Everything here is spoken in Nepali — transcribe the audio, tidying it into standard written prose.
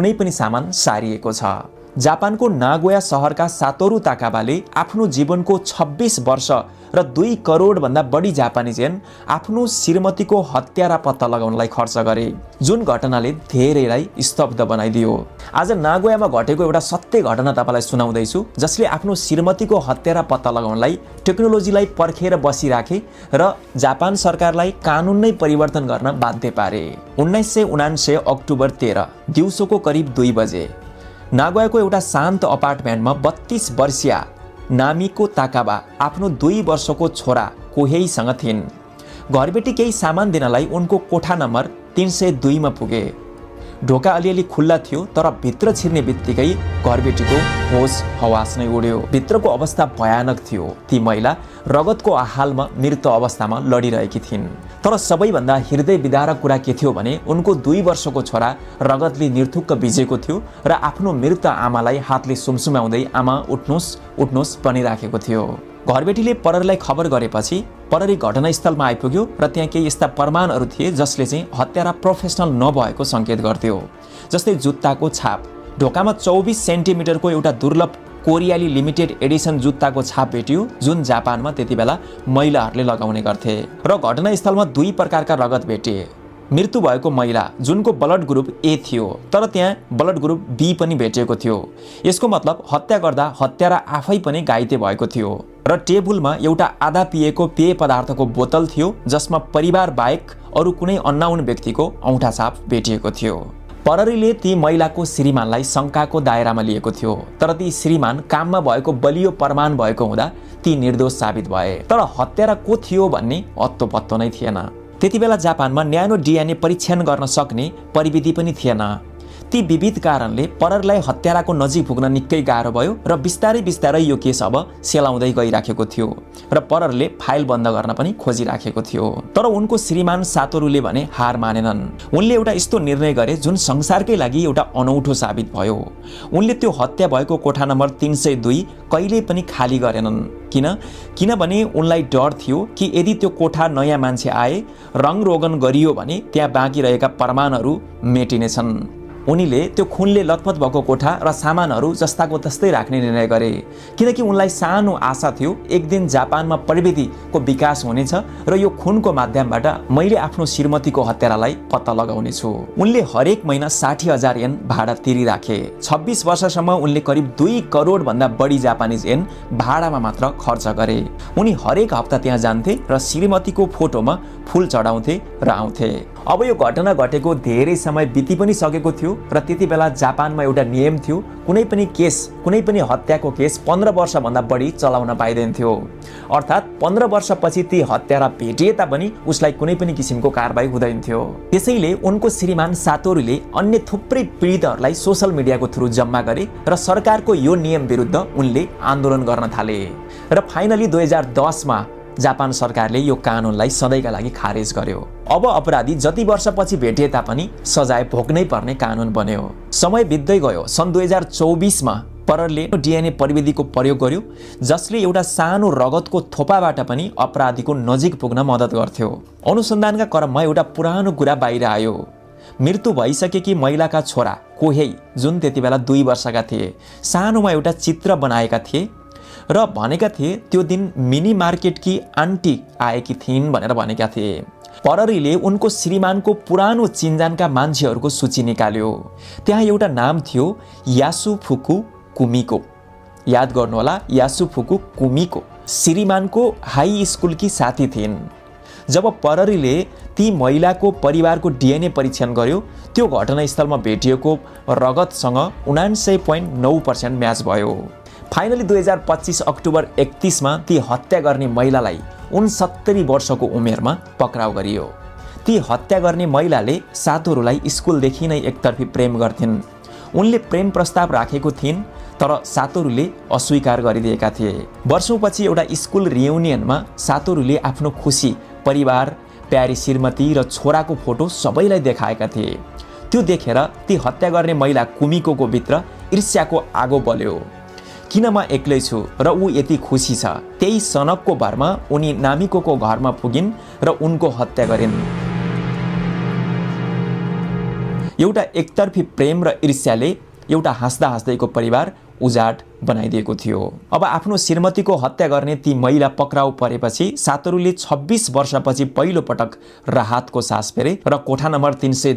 कुनै पनि सामान सारिएको छ। जापानको नागोया सहरका सातोरु ताकाबाले आफ्नो जीवनको 26 वर्ष र 2 करोड भन्दा बढी जापानिजन आफ्नो श्रीमतीको हत्यारा पत्ता लगाउनलाई खर्च गरे, जुन घटनाले धेरैलाई स्तब्ध बनाइदियो। आज नागोयामा घटेको एउटा सत्य घटना तपाईलाई सुनाउँदैछु, जसले आफ्नो श्रीमतीको हत्यारा पत्ता लगाउनलाई टेक्नोलोजीलाई पर्खेर बसिराखे र जापान सरकारलाई कानुन नै परिवर्तन गर्न बाध्य पारे। 1979 अक्टोबर 13 दिउँसोको करिब 2 बजे नागोयाको एउटा शान्त अपार्टमेन्टमा 32 वर्षीय नामिको ताकाबा आफ्नो 2 वर्षको छोरा कोहेईसँग थिइन्। घरबेटी केही सामान दिनलाई उनको कोठा नम्बर 302 मा पुगे। ढोका अलिअलि खुल्ला थियो, तर भित्र छिर्ने बित्तिकै घरबेटीको होस हवास नै उड्यो। भित्रको अवस्था भयानक थियो। ती महिला रगतको हालमा मृत अवस्थामा लडिरहेकी थिइन्। तर सबैभन्दा हृदय विदारक कुरा के थियो भने उनको 2 वर्षको छोरा रगतले निर्थुक्क भिजेको थियो र आफ्नो मृत आमालाई हातले सुमसुमाउँदै आमा उठ्नुस् उठ्नुस् भनिराखेको थियो। घरबेटीले पररीलाई खबर गरेपछि पररी घटनास्थलमा आइपुग्यो र त्यहाँ केही यस्ता प्रमाणहरू थिए जसले चाहिँ हत्यारा प्रोफेसनल नभएको संकेत गर्थ्यो। जस्तै जुत्ताको छाप, ढोकामा 24 सेन्टिमिटरको एउटा दुर्लभ कोरियाली लिमिटेड एडिसन जुत्ताको छाप भेटियो, जुन जापानमा त्यति बेला महिलाहरूले लगाउने गर्थे। र घटनास्थलमा 2 प्रकारका रगत भेटिए। मृत्यु भएको महिला जुनको ब्लड ग्रुप ए थियो, तर त्यहाँ ब्लड ग्रुप बी पनि भेटिएको थियो। यसको मतलब हत्या गर्दा हत्यारा आफै पनि घाइते भएको थियो। र टेबलमा एउटा आधा पिएको पेय पदार्थको बोतल थियो, जसमा परिवार बाहेक अरू कुनै अन्नाउन व्यक्तिको औँठा छाप भेटिएको थियो। पररीले ती महिलाको श्रीमानलाई शङ्काको दायरामा लिएको थियो, तर ती श्रीमान काममा भएको बलियो प्रमाण भएको हुँदा ती निर्दोष साबित भए। तर हत्यारा को थियो भन्ने अत्तो पत्तो नै थिएन। त्यति बेला जापानमा न्यानो डिएनए परीक्षण गर्न सक्ने प्रविधि पनि थिएन। ती विविध कारणले पररलाई हत्याराको नजिक पुग्न निकै गाह्रो भयो र बिस्तारै बिस्तारै यो केस अब सेलाउँदै गइराखेको थियो र पररले फाइल बन्द गर्न पनि खोजिराखेको थियो। तर उनको श्रीमान सातोरुले भने हार मानेनन्। उनले एउटा यस्तो निर्णय गरे जुन संसारकै लागि एउटा अनौठो साबित भयो। उनले त्यो हत्या भएको कोठा नम्बर 302 कहिल्यै पनि खाली गरेनन्। किनभने उनलाई डर थियो कि यदि त्यो कोठा नयाँ मान्छे आए, रङरोगन गरियो भने त्यहाँ बाँकी रहेका प्रमाणहरू मेटिनेछन्। उनीले त्यो खुनले लतपत भएको कोठा र सामानहरू जस्ताको तस्तै राख्ने निर्णय गरे, किनकि उनलाई सानो आशा थियो एक दिन जापानमा प्रविधिको विकास हुनेछ र यो खुनको माध्यमबाट मैले आफ्नो श्रीमतीको हत्यारालाई पत्ता लगाउनेछु। उनले हरेक महिना 60,000 येन भाडा तिरिराखे। 26 वर्षसम्म उनले करिब 2 करोड भन्दा बढी जापानिज येन भाडामा मात्र खर्च गरे। उनी हरेक हप्ता त्यहाँ जान्थे र श्रीमतीको फोटोमा फूल चढाउँथे र आउँथे। अब यो घटना घटेको धेरै समय बिति पनि सकेको थियो र त्यति बेला जापानमा एउटा नियम थियो, कुनै पनि हत्याको केस 15 वर्षभन्दा बढी चलाउन पाइँदैन थियो। अर्थात् 15 वर्षपछि ती हत्यारा भेटिए तापनि उसलाई कुनै पनि किसिमको कारबाही हुँदैन थियो। त्यसैले उनको श्रीमान सातोरुले अन्य थुप्रै पीडितहरूलाई सोशल मिडियाको थ्रु जम्मा गरे र सरकारको यो नियम विरुद्ध उनले आन्दोलन गर्न थाले। र फाइनली 2010 मा जापान सरकारले यो कानुनलाई सधैँका लागि खारेज गर्यो। अब अपराधी जति वर्षपछि भेटिए तापनि सजाय भोग्नै पर्ने कानुन बन्यो। समय बित्दै गयो। सन् 2024 मा पररले डिएनए प्रविधिको प्रयोग गर्यो, जसले एउटा सानो रगतको थोपाबाट पनि अपराधीको नजिक पुग्न मद्दत गर्थ्यो। अनुसन्धानका क्रममा एउटा पुरानो कुरा बाहिर आयो। मृत्यु भइसकेकी महिलाका छोरा कोहेई, जुन त्यति बेला 2 वर्षका थिए, सानोमा एउटा चित्र बनाएका थिए र भनेका थिए त्यो दिन मिनी मार्केटकी आन्टी आएकी थिइन् भनेर भनेका थिए। पररीले उनको श्रीमानको पुरानो चिन्जानका मान्छेहरूको सूची निकाल्यो। त्यहाँ एउटा नाम थियो यासुफुकु कुमिको। याद गर्नुहोला, यासुफुकु कुमिको श्रीमानको हाई स्कुलकी साथी थिइन्। जब पररीले ती महिलाको परिवारको डिएनए परीक्षण गर्यो, त्यो घटनास्थलमा भेटिएको रगतसँग 79.9% म्याच भयो। फाइनली 2025 अक्टोबर 31 मा ती हत्या गर्ने महिलालाई 69 वर्षको उमेरमा पक्राउ गरियो। ती हत्या गर्ने महिलाले सातोरुलाई स्कुलदेखि नै एकतर्फी प्रेम गर्थिन्। उनले प्रेम प्रस्ताव राखेको थिइन्, तर सातोरुले अस्वीकार गरिदिएका थिए। वर्षौंपछि एउटा स्कुल रियुनियनमा सातोरुले आफ्नो खुसी, परिवार, प्यारी श्रीमती र छोराको फोटो सबैलाई देखाएका थिए। त्यो देखेर ती हत्या गर्ने महिला कुमिकोको भित्र ईर्ष्याको आगो बल्यो। किन म एक्लै छु र ऊ यति खुसी छ। त्यही सनकको भरमा उनी नामिकोको घरमा पुगिन् र उनको हत्या गरिन्। एउटा एकतर्फी प्रेम र ईर्ष्याले एउटा हाँस्दा हाँस्दैको परिवार उजाड बनाइदिएको थियो। अब आफ्नो श्रीमतीको हत्या गर्ने ती महिला पक्राउ परेपछि सातरुले 26 वर्षपछि पहिलो पटक राहतको सास फेरे र कोठा नम्बर 300